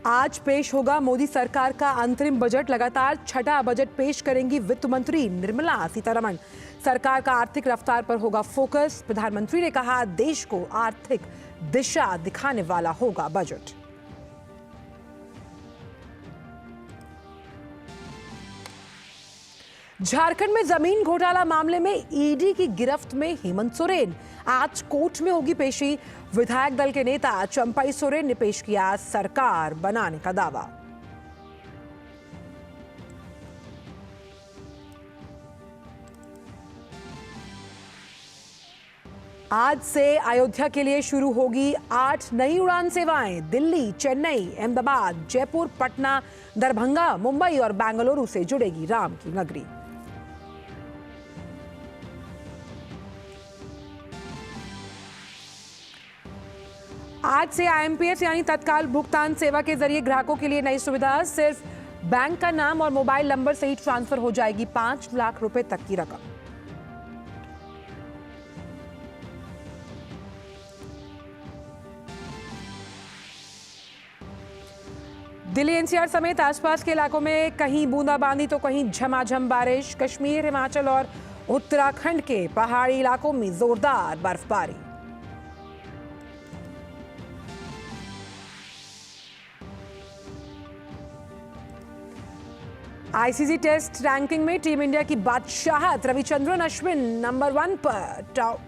आज पेश होगा मोदी सरकार का अंतरिम बजट। लगातार छठा बजट पेश करेंगी वित्त मंत्री निर्मला सीतारमण। सरकार का आर्थिक रफ्तार पर होगा फोकस। प्रधानमंत्री ने कहा, देश को आर्थिक दिशा दिखाने वाला होगा बजट। झारखंड में जमीन घोटाला मामले में ईडी की गिरफ्त में हेमंत सोरेन। आज कोर्ट में होगी पेशी। विधायक दल के नेता चंपाई सोरेन ने पेश किया सरकार बनाने का दावा। आज से अयोध्या के लिए शुरू होगी 8 नई उड़ान सेवाएं। दिल्ली, चेन्नई, अहमदाबाद, जयपुर, पटना, दरभंगा, मुंबई और बेंगलुरु से जुड़ेगी राम की नगरी। आज से आईएमपीएस यानी तत्काल भुगतान सेवा के जरिए ग्राहकों के लिए नई सुविधा। सिर्फ बैंक का नाम और मोबाइल नंबर से ही ट्रांसफर हो जाएगी 5 लाख रुपए तक की रकम। दिल्ली एनसीआर समेत आसपास के इलाकों में कहीं बूंदाबांदी तो कहीं झमाझम बारिश। कश्मीर, हिमाचल और उत्तराखंड के पहाड़ी इलाकों में जोरदार बर्फबारी। आईसीसी टेस्ट रैंकिंग में टीम इंडिया की बादशाहत। रविचंद्रन अश्विन नंबर 1 पर,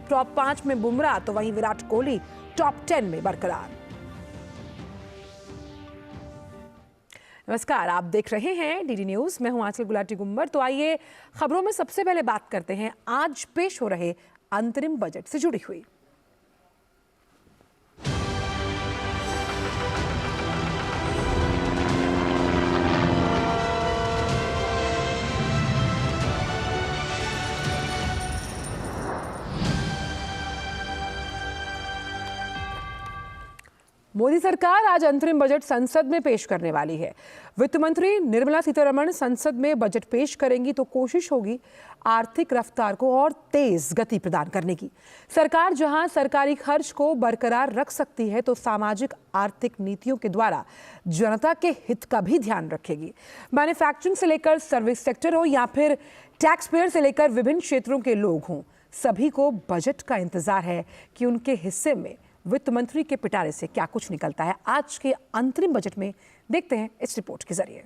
टॉप 5 में बुमराह तो वहीं विराट कोहली टॉप 10 में बरकरार। नमस्कार, आप देख रहे हैं डीडी न्यूज। मैं हूं आंचल गुलाटी गुम्बर। तो आइए खबरों में सबसे पहले बात करते हैं आज पेश हो रहे अंतरिम बजट से जुड़ी हुई। मोदी सरकार आज अंतरिम बजट संसद में पेश करने वाली है। वित्त मंत्री निर्मला सीतारमण संसद में बजट पेश करेंगी तो कोशिश होगी आर्थिक रफ्तार को और तेज गति प्रदान करने की। सरकार जहां सरकारी खर्च को बरकरार रख सकती है तो सामाजिक आर्थिक नीतियों के द्वारा जनता के हित का भी ध्यान रखेगी। मैन्युफैक्चरिंग से लेकर सर्विस सेक्टर हो या फिर टैक्स पेयर से लेकर विभिन्न क्षेत्रों के लोग हों, सभी को बजट का इंतजार है कि उनके हिस्से में वित्त मंत्री के पिटारे से क्या कुछ निकलता है। आज के अंतरिम बजट में देखते हैं इस रिपोर्ट के जरिए।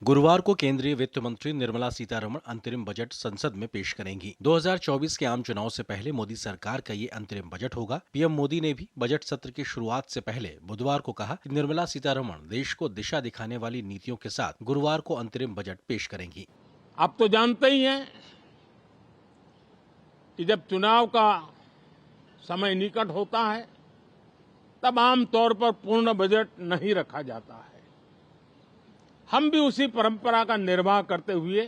गुरुवार को केंद्रीय वित्त मंत्री निर्मला सीतारमण अंतरिम बजट संसद में पेश करेंगी। 2024 के आम चुनाव से पहले मोदी सरकार का ये अंतरिम बजट होगा। पीएम मोदी ने भी बजट सत्र की शुरुआत से पहले बुधवार को कहा कि निर्मला सीतारमण देश को दिशा दिखाने वाली नीतियों के साथ गुरुवार को अंतरिम बजट पेश करेंगी। आप तो जानते ही हैं कि जब चुनाव का समय निकट होता है तब आमतौर पर पूर्ण बजट नहीं रखा जाता है। हम भी उसी परंपरा का निर्वाह करते हुए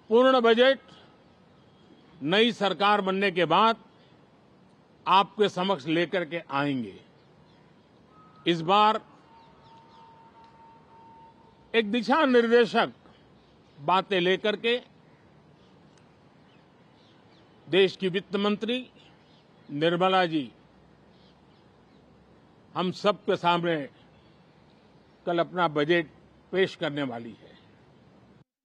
पूर्ण बजट नई सरकार बनने के बाद आपके समक्ष लेकर के आएंगे। इस बार एक दिशा निर्देशक बातें लेकर के देश की वित्त मंत्री निर्मला जी हम सबके सामने कल अपना बजट पेश करने वाली है।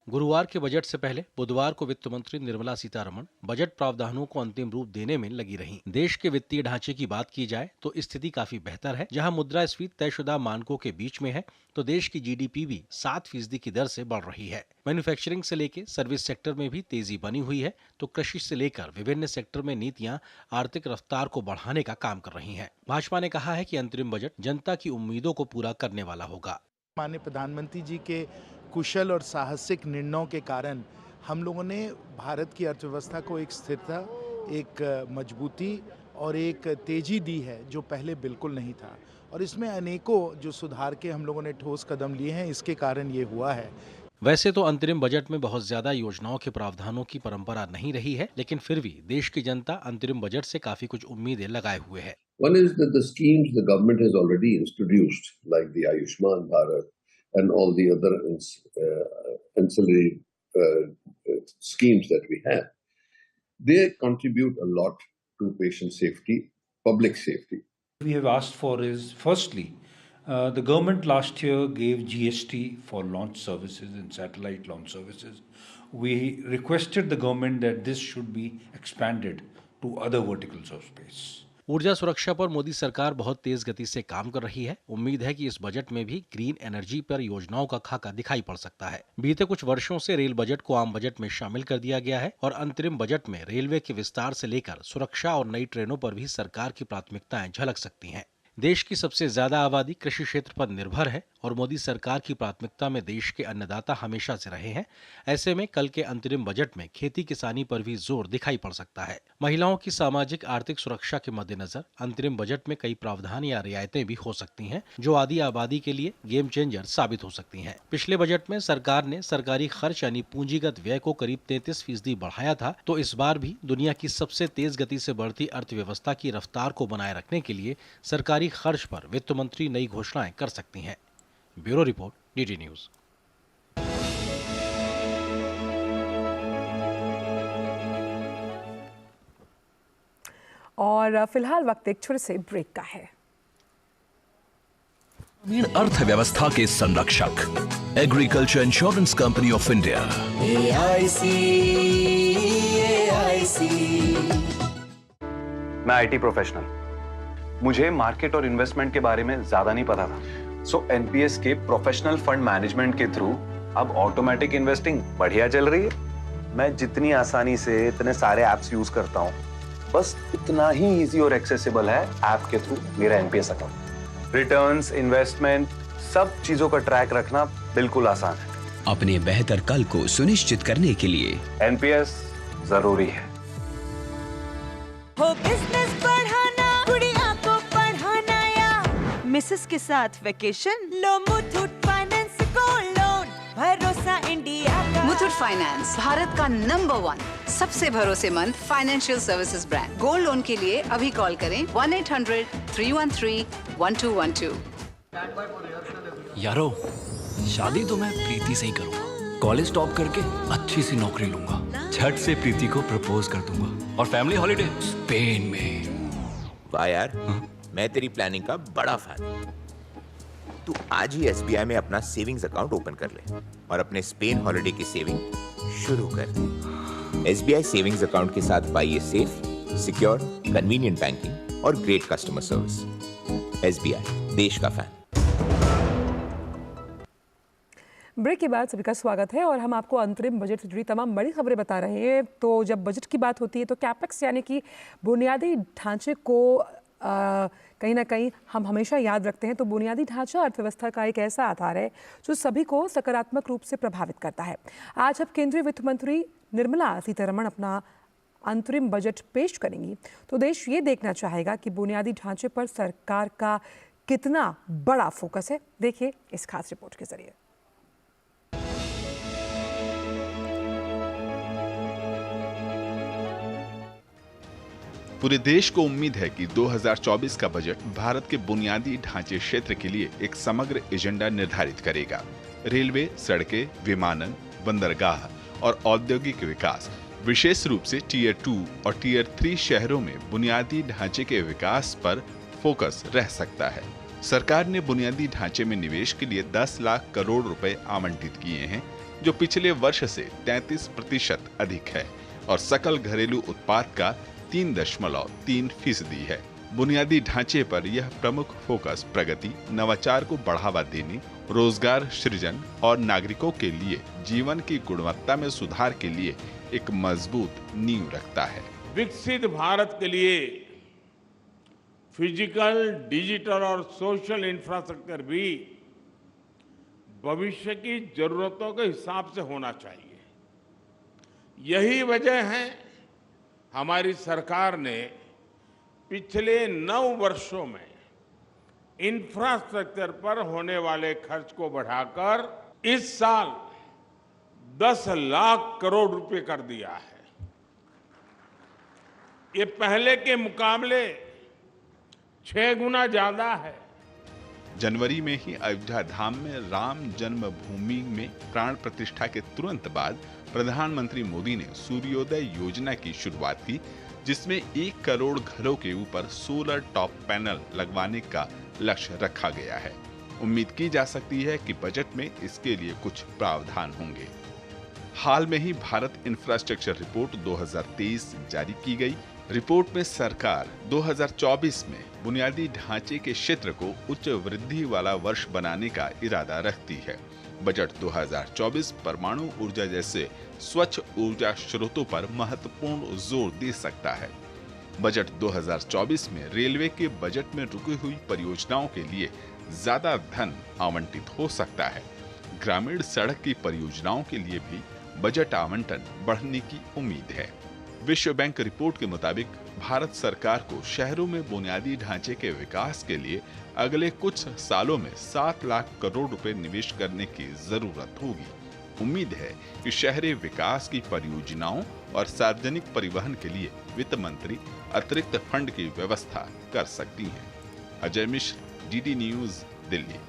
गुरुवार के बजट से पहले बुधवार को वित्त मंत्री निर्मला सीतारमण बजट प्रावधानों को अंतिम रूप देने में लगी रहीं। देश के वित्तीय ढांचे की बात की जाए तो स्थिति काफी बेहतर है। जहां मुद्रास्फीति तयशुदा मानकों के बीच में है तो देश की जीडीपी भी 7% की दर से बढ़ रही है। मैन्युफैक्चरिंग से लेकर सर्विस सेक्टर में भी तेजी बनी हुई है तो कृषि से लेकर विभिन्न सेक्टर में नीतियां आर्थिक रफ्तार को बढ़ाने का काम कर रही है। भाजपा ने कहा है कि अंतरिम बजट जनता की उम्मीदों को पूरा करने वाला होगा। माननीय प्रधानमंत्री जी के कुशल और साहसिक निर्णयों के कारण हम लोगों ने भारत की अर्थव्यवस्था को एक स्थिरता, एक मजबूती और एक तेजी दी है जो पहले बिल्कुल नहीं था। और इसमें अनेकों जो सुधार के हम लोगों ने ठोस कदम लिए हैं, इसके कारण ये हुआ है। वैसे तो अंतरिम बजट में बहुत ज्यादा योजनाओं के प्रावधानों की परंपरा नहीं रही है, लेकिन फिर भी देश की जनता अंतरिम बजट से काफी कुछ उम्मीदें लगाए हुए है। One is that the schemes the government has already introduced, like the Ayushman Bharat and all the other ancillary schemes that we have, They contribute a lot to patient safety, public safety. We have asked for is, firstly, the government last year gave GST for launch services and satellite launch services. We requested the government that this should be expanded to other verticals of space. ऊर्जा सुरक्षा पर मोदी सरकार बहुत तेज गति से काम कर रही है। उम्मीद है कि इस बजट में भी ग्रीन एनर्जी पर योजनाओं का खाका दिखाई पड़ सकता है। बीते कुछ वर्षों से रेल बजट को आम बजट में शामिल कर दिया गया है और अंतरिम बजट में रेलवे के विस्तार से लेकर सुरक्षा और नई ट्रेनों पर भी सरकार की प्राथमिकताएं झलक सकती हैं। देश की सबसे ज्यादा आबादी कृषि क्षेत्र पर निर्भर है और मोदी सरकार की प्राथमिकता में देश के अन्नदाता हमेशा से रहे हैं। ऐसे में कल के अंतरिम बजट में खेती किसानी पर भी जोर दिखाई पड़ सकता है। महिलाओं की सामाजिक आर्थिक सुरक्षा के मद्देनजर अंतरिम बजट में कई प्रावधान या रियायतें भी हो सकती हैं, जो आधी आबादी के लिए गेम चेंजर साबित हो सकती हैं। पिछले बजट में सरकार ने सरकारी खर्च यानी पूंजीगत व्यय को करीब 33% बढ़ाया था, तो इस बार भी दुनिया की सबसे तेज गति से बढ़ती अर्थव्यवस्था की रफ्तार को बनाए रखने के लिए सरकारी खर्च पर वित्त मंत्री नई घोषणाएं कर सकती हैं। Bureau report, DD news. और फिलहाल वक्त एक छोटे से ब्रेक का है। ग्रामीण अर्थव्यवस्था के संरक्षक agriculture insurance company of India AIC। मैं IT प्रोफेशनल, मुझे मार्केट और इन्वेस्टमेंट के बारे में ज्यादा नहीं पता था। सो NPS के प्रोफेशनल फंड मैनेजमेंट के थ्रू अब ऑटोमेटिक इन्वेस्टिंग बढ़िया चल रही है। मैं जितनी आसानी से इतने सारे एप्स यूज करता हूँ, बस उतना ही इजी और एक्सेसिबल है ऐप के थ्रू मेरा NPS अकाउंट। रिटर्न्स, इन्वेस्टमेंट, सब चीजों का ट्रैक रखना बिल्कुल आसान है। अपने बेहतर कल को सुनिश्चित करने के लिए NPS जरूरी है। हो बिजनेस बढ़ाना, गुड़िया को पढ़ाना या मिसेस के साथ वेकेशन, लो मुथूट फाइनेंस गोल्ड लोन, भरोसा इंडिया का। मुथूट फाइनेंस भारत का नंबर 1 सबसे भरोसेमंद financial services brand. Gold loan के लिए अभी कॉल करें 1-800-313-1212। यारो, शादी तो मैं प्रीति से ही करूंगा। कॉलेज टॉप करके अच्छी सी नौकरी लूंगा, झट से प्रीति को प्रपोज कर दूंगा और फैमिली हॉलिडे स्पेन में। वाह यार, मैं तेरी प्लानिंग का बड़ा फैन। तू आज ही SBI में अपना सेविंग्स अकाउंट ओपन कर ले और अपने स्पेन हॉलिडे की सेविंग शुरू कर दे। SBI सेविंग्स अकाउंट के साथ पाइए सेफ, सिक्योर, कन्वीनियंट बैंकिंग और ग्रेट कस्टमर सर्विस। SBI, देश का फैन। ब्रेक के बाद सभी का स्वागत है और हम आपको अंतरिम बजट से जुड़ी तमाम बड़ी खबरें बता रहे हैं। तो जब बजट की बात होती है तो कैपेक्स यानी कि बुनियादी ढांचे को कहीं ना कहीं हम हमेशा याद रखते हैं। तो बुनियादी ढांचा अर्थव्यवस्था का एक ऐसा आधार है जो सभी को सकारात्मक रूप से प्रभावित करता है। आज अब केंद्रीय वित्त मंत्री निर्मला सीतारमण अपना अंतरिम बजट पेश करेंगी, तो देश ये देखना चाहेगा कि बुनियादी ढांचे पर सरकार का कितना बड़ा फोकस है। देखिए इस खास रिपोर्ट के जरिए। पूरे देश को उम्मीद है कि 2024 का बजट भारत के बुनियादी ढांचे क्षेत्र के लिए एक समग्र एजेंडा निर्धारित करेगा। रेलवे, सड़कें, विमानन, बंदरगाह और औद्योगिक विकास, विशेष रूप से टीयर 2 और टीयर 3 शहरों में बुनियादी ढांचे के विकास पर फोकस रह सकता है। सरकार ने बुनियादी ढांचे में निवेश के लिए 10 लाख करोड़ रुपए आवंटित किए हैं, जो पिछले वर्ष से 33% अधिक है और सकल घरेलू उत्पाद का 3.3% है। बुनियादी ढांचे पर यह प्रमुख फोकस प्रगति, नवाचार को बढ़ावा देने, रोजगार सृजन और नागरिकों के लिए जीवन की गुणवत्ता में सुधार के लिए एक मजबूत नींव रखता है। विकसित भारत के लिए फिजिकल, डिजिटल और सोशल इंफ्रास्ट्रक्चर भी भविष्य की जरूरतों के हिसाब से होना चाहिए। यही वजह है हमारी सरकार ने पिछले 9 वर्षों में इंफ्रास्ट्रक्चर पर होने वाले खर्च को बढ़ाकर इस साल 10 लाख करोड़ रुपए कर दिया है। ये पहले के मुकाबले 6 गुना ज्यादा है। जनवरी में ही अयोध्या धाम में राम जन्मभूमि में प्राण प्रतिष्ठा के तुरंत बाद प्रधानमंत्री मोदी ने सूर्योदय योजना की शुरुआत की, जिसमें 1 करोड़ घरों के ऊपर सोलर टॉप पैनल लगवाने का लक्ष्य रखा गया है। उम्मीद की जा सकती है कि बजट में इसके लिए कुछ प्रावधान होंगे। हाल में ही भारत इंफ्रास्ट्रक्चर रिपोर्ट 2023 जारी की गई। रिपोर्ट में सरकार 2024 में बुनियादी ढांचे के क्षेत्र को उच्च वृद्धि वाला वर्ष बनाने का इरादा रखती है। बजट 2024 परमाणु ऊर्जा जैसे स्वच्छ ऊर्जा स्रोतों पर महत्वपूर्ण जोर दे सकता है। बजट 2024 में रेलवे के बजट में रुकी हुई परियोजनाओं के लिए ज्यादा धन आवंटित हो सकता है। ग्रामीण सड़क की परियोजनाओं के लिए भी बजट आवंटन बढ़ने की उम्मीद है। विश्व बैंक रिपोर्ट के मुताबिक भारत सरकार को शहरों में बुनियादी ढांचे के विकास के लिए अगले कुछ सालों में 7 लाख करोड़ रुपए निवेश करने की जरूरत होगी। उम्मीद है कि शहरी विकास की परियोजनाओं और सार्वजनिक परिवहन के लिए वित्त मंत्री अतिरिक्त फंड की व्यवस्था कर सकती हैं। Ajay Mishra, DD news, Delhi.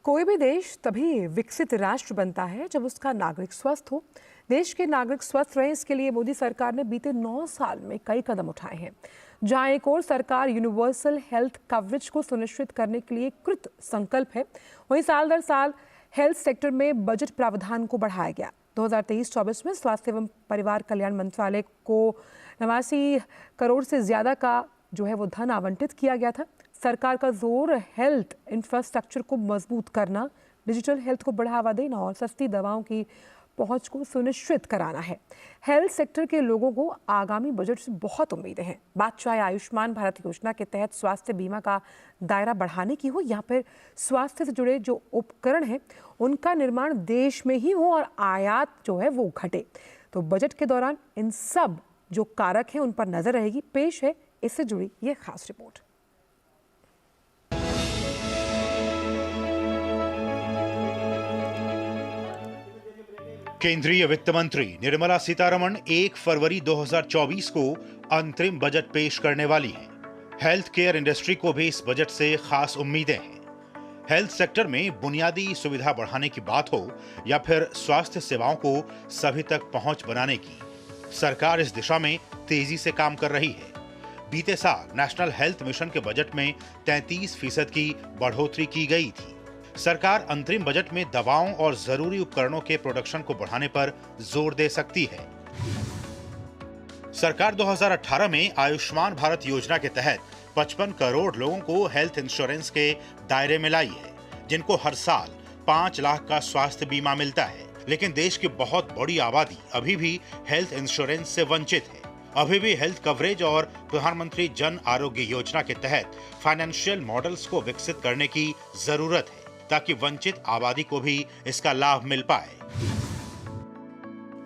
कोई भी देश तभी विकसित राष्ट्र बनता है जब उसका नागरिक स्वस्थ हो। देश के नागरिक स्वस्थ रहें, इसके लिए मोदी सरकार ने बीते 9 साल में कई कदम उठाए हैं। जहां एक और सरकार यूनिवर्सल हेल्थ कवरेज को सुनिश्चित करने के लिए कृत संकल्प है, वहीं साल दर साल हेल्थ सेक्टर में बजट प्रावधान को बढ़ाया गया। 2023-24 में स्वास्थ्य एवं परिवार कल्याण मंत्रालय को 89 करोड़ से ज्यादा का वो धन आवंटित किया गया था। सरकार का जोर हेल्थ इंफ्रास्ट्रक्चर को मजबूत करना, डिजिटल हेल्थ को बढ़ावा देना और सस्ती दवाओं की पहुंच को सुनिश्चित कराना है। हेल्थ सेक्टर के लोगों को आगामी बजट से बहुत उम्मीदें हैं। बात चाहे आयुष्मान भारत योजना के तहत स्वास्थ्य बीमा का दायरा बढ़ाने की हो या फिर स्वास्थ्य से जुड़े जो उपकरण हैं उनका निर्माण देश में ही हो और आयात वो घटे, तो बजट के दौरान इन सब जो कारक हैं उन पर नजर रहेगी। पेश है इससे जुड़ी ये खास रिपोर्ट। केंद्रीय वित्त मंत्री निर्मला सीतारमण 1 फरवरी 2024 को अंतरिम बजट पेश करने वाली हैं। हेल्थ केयर इंडस्ट्री को भी इस बजट से खास उम्मीदें हैं। हेल्थ सेक्टर में बुनियादी सुविधा बढ़ाने की बात हो या फिर स्वास्थ्य सेवाओं को सभी तक पहुंच बनाने की, सरकार इस दिशा में तेजी से काम कर रही है। बीते साल नेशनल हेल्थ मिशन के बजट में 33% की बढ़ोतरी की गई थी। सरकार अंतरिम बजट में दवाओं और जरूरी उपकरणों के प्रोडक्शन को बढ़ाने पर जोर दे सकती है। सरकार 2018 में आयुष्मान भारत योजना के तहत 55 करोड़ लोगों को हेल्थ इंश्योरेंस के दायरे में लाई है, जिनको हर साल 5 लाख का स्वास्थ्य बीमा मिलता है। लेकिन देश की बहुत बड़ी आबादी अभी भी हेल्थ इंश्योरेंस से वंचित है। अभी भी हेल्थ कवरेज और प्रधानमंत्री जन आरोग्य योजना के तहत फाइनेंशियल मॉडल्स को विकसित करने की जरूरत है, ताकि वंचित आबादी को भी इसका लाभ मिल पाए।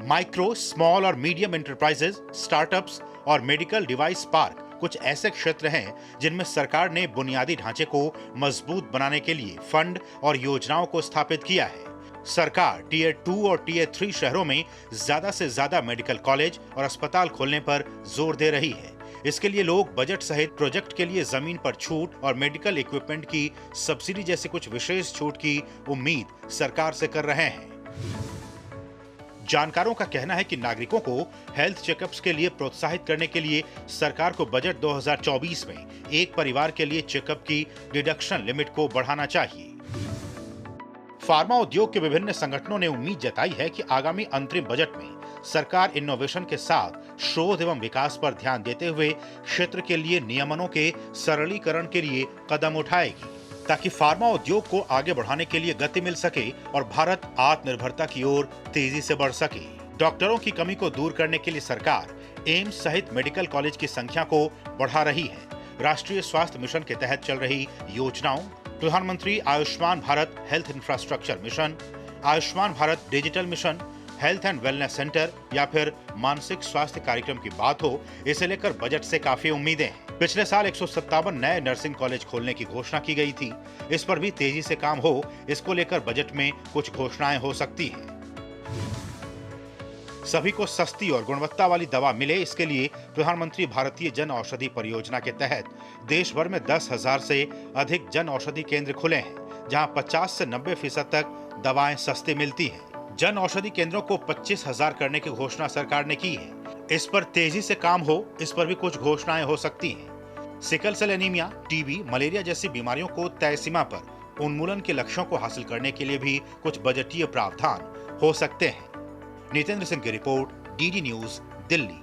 माइक्रो, स्मॉल और मीडियम एंटरप्राइजेज, स्टार्टअप्स और मेडिकल डिवाइस पार्क कुछ ऐसे क्षेत्र हैं जिनमें सरकार ने बुनियादी ढांचे को मजबूत बनाने के लिए फंड और योजनाओं को स्थापित किया है। सरकार टियर 2 और टियर 3 शहरों में ज्यादा से ज्यादा मेडिकल कॉलेज और अस्पताल खोलने पर जोर दे रही है। इसके लिए लोग बजट सहित प्रोजेक्ट के लिए जमीन पर छूट और मेडिकल इक्विपमेंट की सब्सिडी जैसे कुछ विशेष छूट की उम्मीद सरकार से कर रहे हैं। जानकारों का कहना है कि नागरिकों को हेल्थ चेकअप्स के लिए प्रोत्साहित करने के लिए सरकार को बजट 2024 में एक परिवार के लिए चेकअप की डिडक्शन लिमिट को बढ़ाना चाहिए। फार्मा उद्योग के विभिन्न संगठनों ने उम्मीद जताई है कि आगामी अंतरिम बजट में सरकार इनोवेशन के साथ शोध एवं विकास पर ध्यान देते हुए क्षेत्र के लिए नियमनों के सरलीकरण के लिए कदम उठाएगी, ताकि फार्मा उद्योग को आगे बढ़ाने के लिए गति मिल सके और भारत आत्मनिर्भरता की ओर तेजी से बढ़ सके। डॉक्टरों की कमी को दूर करने के लिए सरकार एम्स सहित मेडिकल कॉलेज की संख्या को बढ़ा रही है। राष्ट्रीय स्वास्थ्य मिशन के तहत चल रही योजनाओं, प्रधानमंत्री Ayushman Bharat health infrastructure mission, Ayushman Bharat digital mission, health and wellness centre या फिर मानसिक स्वास्थ्य कार्यक्रम की बात हो, इसे लेकर बजट से काफी उम्मीदें हैं। पिछले साल 157 नए नर्सिंग कॉलेज खोलने की घोषणा की गई थी। इस पर भी तेजी से काम हो, इसको लेकर बजट में कुछ घोषणाएं हो सकती हैं। सभी को सस्ती और गुणवत्ता वाली दवा मिले, इसके लिए प्रधानमंत्री भारतीय जन औषधि परियोजना के तहत देश भर में 10,000 से अधिक जन औषधि केंद्र खुले हैं, जहां 50 से 90% तक दवाएं सस्ती मिलती हैं। जन औषधि केंद्रों को 25,000 करने की घोषणा सरकार ने की है। इस पर तेजी से काम हो, इस पर भी कुछ घोषणाएं हो सकती हैं। Sickle cell anaemia, TB, malaria जैसी बीमारियों को तय सीमा पर उन्मूलन के लक्ष्यों को हासिल करने के लिए भी कुछ बजटीय प्रावधान हो सकते हैं। नितेंद्र सिंह की रिपोर्ट, डीडी न्यूज, दिल्ली।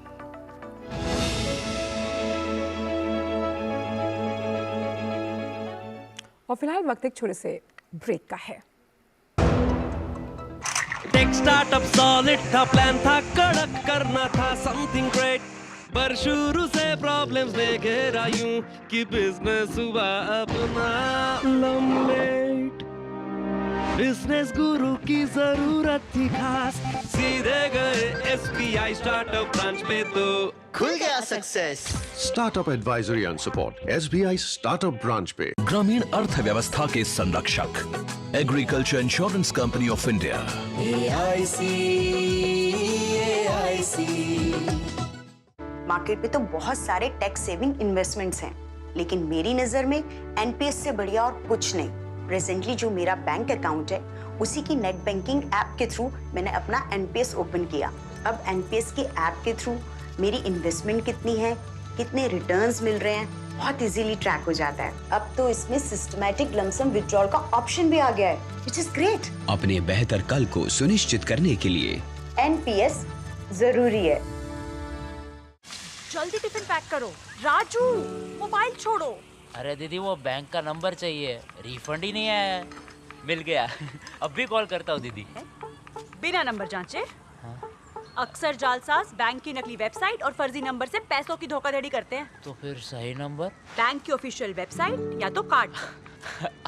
और फिलहाल वक्त एक छोटे से ब्रेक का है। टेक स्टार्टअप सॉलिड था, प्लान था कड़क, करना था समथिंग ग्रेट, पर शुरू से प्रॉब्लम्स ने घेरा यूं कि बिजनेस हुआ अपना लम्बेट। बिजनेस गुरु की जरूरत थी खास, सीधे गए SBI स्टार्टअप ब्रांच पे तो खुल गया success. Startup advisory and support SBI startup branch पे। ग्रामीण अर्थव्यवस्था के संरक्षक, agriculture insurance company of India. Market पे तो बहुत सारे टैक्स सेविंग इन्वेस्टमेंट्स हैं, लेकिन मेरी नजर में NPS से बढ़िया और कुछ नहीं। प्रेजेंटली जो मेरा बैंक अकाउंट है, उसी की नेट बैंकिंग ऐप के थ्रू मैंने अपना NPS ओपन किया। अब NPS की ऐप के थ्रू मेरी इन्वेस्टमेंट कितनी है, कितने रिटर्न्स मिल रहे हैं, बहुत इजीली ट्रैक हो जाता है। अब तो इसमें सिस्टमैटिक लमसम विड्रॉल का ऑप्शन भी आ गया है, व्हिच इज ग्रेट। अपने बेहतर कल को सुनिश्चित करने के लिए NPS जरूरी है। जल्दी टिफिन पैक करो। राजू, मोबाइल छोड़ो। अरे दीदी, वो बैंक का नंबर चाहिए, रिफंड ही नहीं आया है। मिल गया। अब भी कॉल करता हूँ दीदी। बिना नंबर जांचे? अक्सर जालसाज बैंक की नकली वेबसाइट और फर्जी नंबर से पैसों की धोखाधड़ी करते हैं। तो फिर सही नंबर? बैंक की ऑफिशियल वेबसाइट या तो कार्ड।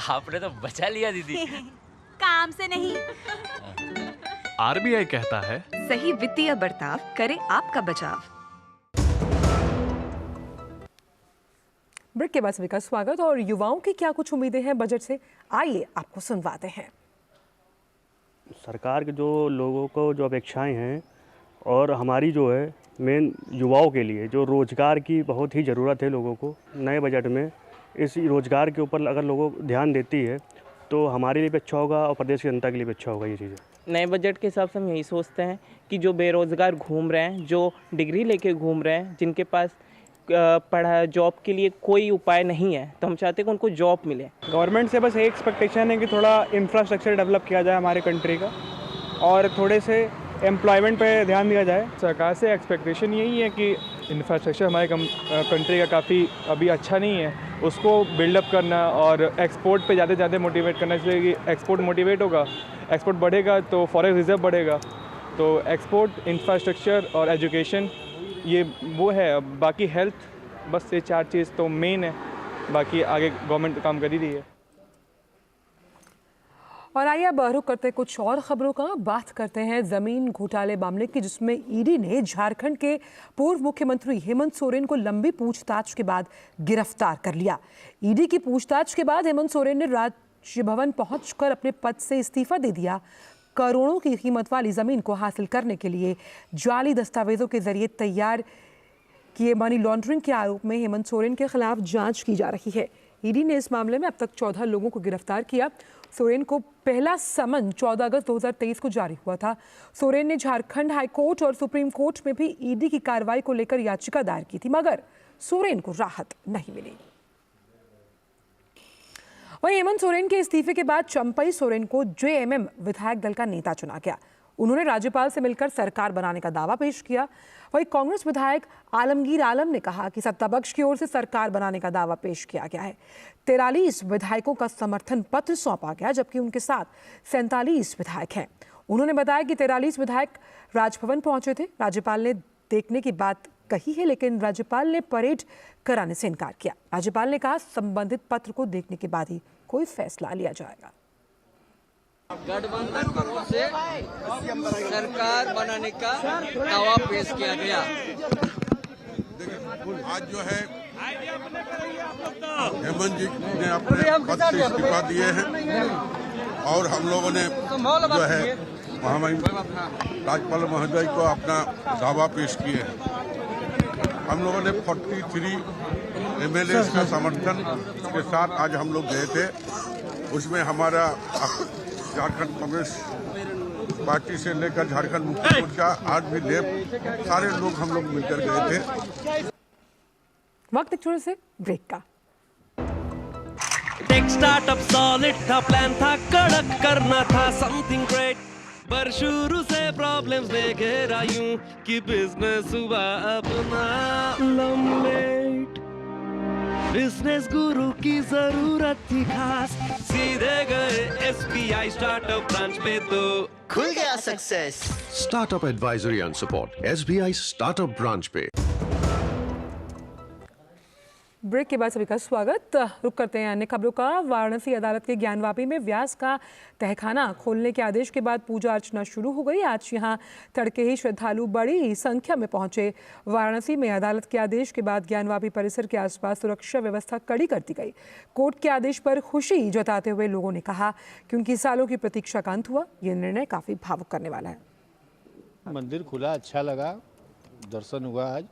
आपने तो बचा लिया दीदी। काम से नहीं। RBI कहता है, सही वित्तीय बर्ताव करे आपका बचाव। ब्रेक के बाद सभी का स्वागत। और युवाओं की क्या कुछ उम्मीदें हैं बजट से, आइए आपको सुनवाते हैं। सरकार के जो लोगों को जो अपेक्षाएं हैं और हमारी जो है मेन युवाओं के लिए जो रोज़गार की बहुत ही ज़रूरत है लोगों को, नए बजट में इस रोज़गार के ऊपर अगर लोगों को ध्यान देती है तो हमारे लिए भी अच्छा होगा और प्रदेश की जनता के लिए भी अच्छा होगा। ये चीज़ें नए बजट के हिसाब से हम यही सोचते हैं कि जो बेरोज़गार घूम रहे हैं, जो डिग्री लेके घूम रहे हैं, जिनके पास पढ़ा जॉब के लिए कोई उपाय नहीं है, तो हम चाहते हैं कि उनको जॉब मिले। गवर्नमेंट से बस एक एक्सपेक्टेशन है कि थोड़ा इंफ्रास्ट्रक्चर डेवलप किया जाए हमारे कंट्री का, और थोड़े से एम्प्लॉयमेंट पे ध्यान दिया जाए। सरकार से एक्सपेक्टेशन यही है कि इंफ्रास्ट्रक्चर हमारे कंट्री का काफ़ी अभी अच्छा नहीं है, उसको बिल्डअप करना और एक्सपोर्ट पे ज़्यादा से ज़्यादा मोटिवेट करना, इसलिए कि एक्सपोर्ट मोटिवेट होगा, एक्सपोर्ट बढ़ेगा तो फॉरेन रिजर्व बढ़ेगा। तो एक्सपोर्ट, इंफ्रास्ट्रक्चर और एजुकेशन ये वो है। बाकी हेल्थ, बस ये 4 चीज़ तो मेन है, बाकी आगे गवर्नमेंट काम कर ही रही है। और आइए अब रुख करते हैं कुछ और खबरों का। बात करते हैं जमीन घोटाले मामले की, जिसमें ईडी ने झारखंड के पूर्व मुख्यमंत्री हेमंत सोरेन को लंबी पूछताछ के बाद गिरफ्तार कर लिया। ईडी की पूछताछ के बाद हेमंत सोरेन ने राज्य भवन पहुंचकर अपने पद से इस्तीफा दे दिया। करोड़ों की कीमत वाली जमीन को हासिल करने के लिए जाली दस्तावेजों के जरिए तैयार किए मनी लॉन्ड्रिंग के आरोप में हेमंत सोरेन के खिलाफ जांच की जा रही है। ईडी ने इस मामले में अब तक 14 लोगों को गिरफ्तार किया। सोरेन को पहला समन 14 अगस्त 2023 को जारी हुआ था। सोरेन ने झारखंड हाई कोर्ट और सुप्रीम कोर्ट में भी ईडी की कार्रवाई को लेकर याचिका दायर की थी, मगर सोरेन को राहत नहीं मिली। वहीं हेमंत सोरेन के इस्तीफे के बाद चंपई सोरेन को JMM विधायक दल का नेता चुना गया। उन्होंने राज्यपाल से मिलकर सरकार बनाने का दावा पेश किया। वहीं कांग्रेस विधायक आलमगीर आलम ने कहा कि सत्तापक्ष की ओर से सरकार बनाने का दावा पेश किया गया है। 43 विधायकों का समर्थन पत्र सौंपा गया, जबकि उनके साथ 47 विधायक हैं। उन्होंने बताया कि 43 विधायक राजभवन पहुंचे थे। राज्यपाल ने देखने की बात कही है, लेकिन राज्यपाल ने परेड कराने से इनकार किया। राज्यपाल ने कहा संबंधित पत्र को देखने के बाद ही कोई फैसला लिया जाएगा। गठबंधन की ओर से सरकार बनाने का दावा पेश किया गया। आज जो है हेमंत जी ने अपने पद से इस्तीफा दिए हैं और हम लोगों ने जो है महामहिम राज्यपाल महोदय को अपना दावा पेश किए हैं। हम लोगों ने 43 MLA का समर्थन के साथ आज हम लोग गए थे। उसमें हमारा झारखंड कम्युनिस्ट पार्टी से लेकर झारखंड मुक्ति मोर्चा आज भी लेफ्ट सारे लोग हम लोग मिलकर गए थे। वक्त एक छोटे से ब्रेक का। टेक स्टार्टअप सॉलिड था, प्लान था कड़क, करना था समथिंग ग्रेट, पर शुरू से प्रॉब्लम्स ने घेरा यूं कि बिजनेस हुआ अपना लम्बेट। बिजनेस गुरु की जरूरत थी खास, सीधे गए SBI स्टार्टअप ब्रांच पे तो खुल गया success. Startup advisory and support SBI startup branch पे। ब्रेक के बाद सभी का स्वागत। रुक करते हैं अन्य खबरों का। वाराणसी अदालत के ज्ञानवापी में व्यास का तहखाना खोलने के आदेश के बाद पूजा अर्चना शुरू हो गई। आज यहां तड़के ही श्रद्धालु बड़ी संख्या में पहुंचे। वाराणसी में अदालत के आदेश के बाद ज्ञानवापी परिसर के आसपास सुरक्षा व्यवस्था कड़ी कर दी गई। कोर्ट के आदेश पर खुशी जताते हुए लोगों ने कहा कि उनकी सालों की प्रतीक्षा का अंत हुआ। ये निर्णय काफी भावुक करने वाला है। मंदिर खुला, अच्छा लगा, दर्शन हुआ आज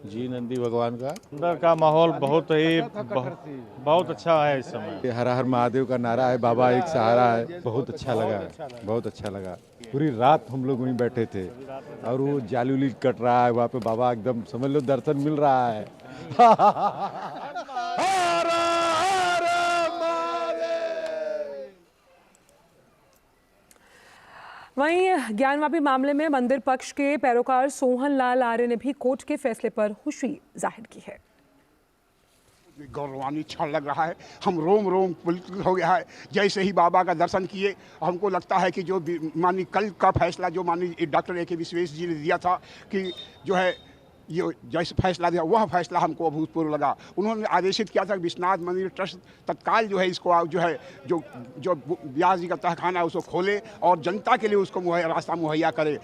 जी नंदी भगवान का। अंदर का माहौल बहुत अच्छा है इस समय। हर हर महादेव का नारा है, बाबा एक सहारा है। बहुत अच्छा लगा, बहुत अच्छा लगा। पूरी रात हम लोग वहीं बैठे थे और वो जाली उली कट रहा है वहाँ पे, बाबा एकदम समझ लो दर्शन मिल रहा है। वहीं ज्ञानवापी मामले में मंदिर पक्ष के पैरोकार सोहन लाल आर्य ने भी कोर्ट के फैसले पर खुशी जाहिर की है। गौरवान्वित क्षण लग रहा है, हम रोम रोम पुलकित हो गया है। जैसे ही बाबा का दर्शन किए हमको लगता है कि जो माननीय कल का फैसला जो माननीय डॉक्टर A.K. विश्वेश जी ने दिया था कि जो है ये जैसे फैसला दिया वह फैसला हमको अभूतपूर्व लगा। उन्होंने आदेशित किया था कि विश्वनाथ मंदिर ट्रस्ट तत्काल जो है इसको जो है जो व्यास जी का तहखाना है उसको खोले और जनता के लिए उसको रास्ता मुहैया करे।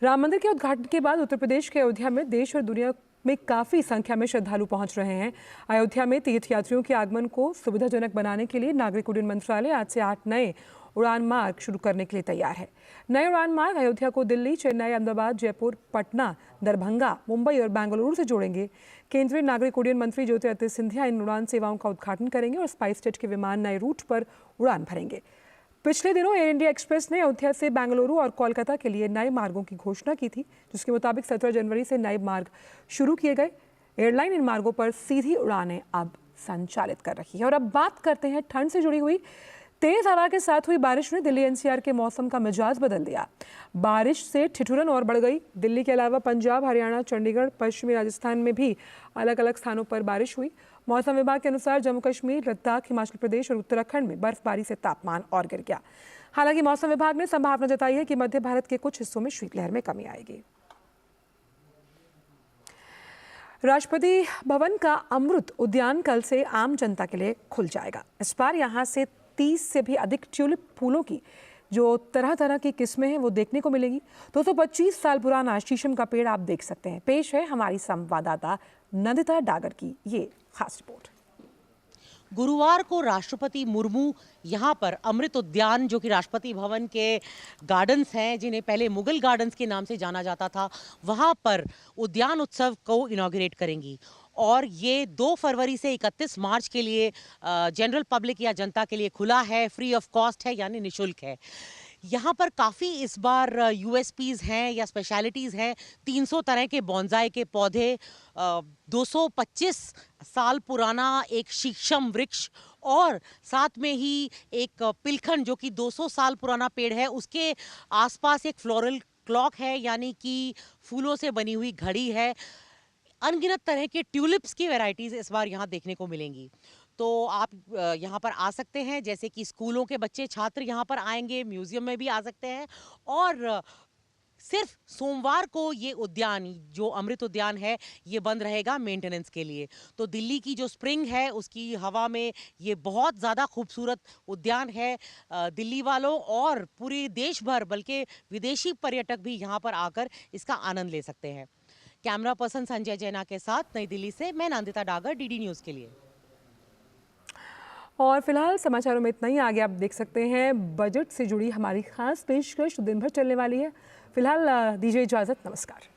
राम मंदिर के उद्घाटन के बाद उत्तर प्रदेश के अयोध्या में देश और दुनिया में काफ़ी संख्या में श्रद्धालु पहुंच रहे हैं। अयोध्या में तीर्थयात्रियों के आगमन को सुविधाजनक बनाने के लिए नागरिक उड्डयन मंत्रालय आज से 8 नए उड़ान मार्ग शुरू करने के लिए तैयार है। नए उड़ान मार्ग अयोध्या को दिल्ली, चेन्नई, अहमदाबाद, जयपुर, पटना, दरभंगा, मुंबई और बेंगलुरु से जोड़ेंगे। केंद्रीय नागरिक उड्डयन मंत्री ज्योतिरादित्य सिंधिया इन उड़ान सेवाओं का उद्घाटन करेंगे और स्पाइस जेट के विमान नए रूट पर उड़ान भरेंगे। पिछले दिनों एयर इंडिया एक्सप्रेस ने अयोध्या से बेंगलुरु और कोलकाता के लिए नए मार्गों की घोषणा की थी, जिसके मुताबिक 17 जनवरी से नए मार्ग शुरू किए गए। एयरलाइन इन मार्गों पर सीधी उड़ानें अब संचालित कर रही है। और अब बात करते हैं ठंड से जुड़ी हुई। तेज हवा के साथ हुई बारिश ने दिल्ली NCR के मौसम का मिजाज बदल दिया। बारिश से ठिठुरन और बढ़ गई। दिल्ली के अलावा पंजाब, हरियाणा, चंडीगढ़, पश्चिमी राजस्थान में भी अलग अलग स्थानों पर बारिश हुई। मौसम विभाग के अनुसार जम्मू कश्मीर, लद्दाख, हिमाचल प्रदेश और उत्तराखंड में बर्फबारी से तापमान और गिर गया। हालांकि मौसम विभाग ने संभावना जताई है कि मध्य भारत के कुछ हिस्सों में शीतलहर में कमी आएगी। राष्ट्रपति भवन का अमृत उद्यान कल से आम जनता के लिए खुल जाएगा। इस बार यहाँ से 30 से भी अधिक ट्यूलिप फूलों की जो तरह तरह की किस्में हैं वो देखने को मिलेगी। 225 साल पुराना शीशम का पेड़ आप देख सकते हैं। पेश है हमारी संवाददाता नंदिता डागर की ये खास रिपोर्ट। गुरुवार को राष्ट्रपति मुर्मू यहाँ पर अमृत उद्यान, जो कि राष्ट्रपति भवन के गार्डन्स हैं, जिन्हें पहले मुगल गार्डन्स के नाम से जाना जाता था, वहाँ पर उद्यान उत्सव को इनॉग्रेट करेंगी। और ये 2 फरवरी से 31 मार्च के लिए जनरल पब्लिक या जनता के लिए खुला है, फ्री ऑफ कॉस्ट है, यानी निःशुल्क है। यहाँ पर काफ़ी इस बार USPs हैं या स्पेशलिटीज़ हैं। 300 तरह के बॉन्साई के पौधे, 225 साल पुराना एक शीशम वृक्ष और साथ में ही एक पिलखन जो कि 200 साल पुराना पेड़ है, उसके आसपास एक फ्लोरल क्लॉक है, यानी कि फूलों से बनी हुई घड़ी है। अनगिनत तरह के ट्यूलिप्स की वैरायटीज़ इस बार यहाँ देखने को मिलेंगी। तो आप यहाँ पर आ सकते हैं, जैसे कि स्कूलों के बच्चे छात्र यहाँ पर आएंगे, म्यूज़ियम में भी आ सकते हैं। और सिर्फ सोमवार को ये उद्यान, जो अमृत उद्यान है, ये बंद रहेगा मेंटेनेंस के लिए। तो दिल्ली की जो स्प्रिंग है उसकी हवा में ये बहुत ज़्यादा खूबसूरत उद्यान है। दिल्ली वालों और पूरे देश भर बल्कि विदेशी पर्यटक भी यहाँ पर आकर इसका आनंद ले सकते हैं। कैमरा पर्सन संजय जैना के साथ नई दिल्ली से मैं नंदिता डागर, DD न्यूज़ के लिए। और फिलहाल समाचारों में इतना ही। आगे आप देख सकते हैं बजट से जुड़ी हमारी खास पेशकश दिन भर चलने वाली है। फिलहाल दीजिए इजाजत, नमस्कार।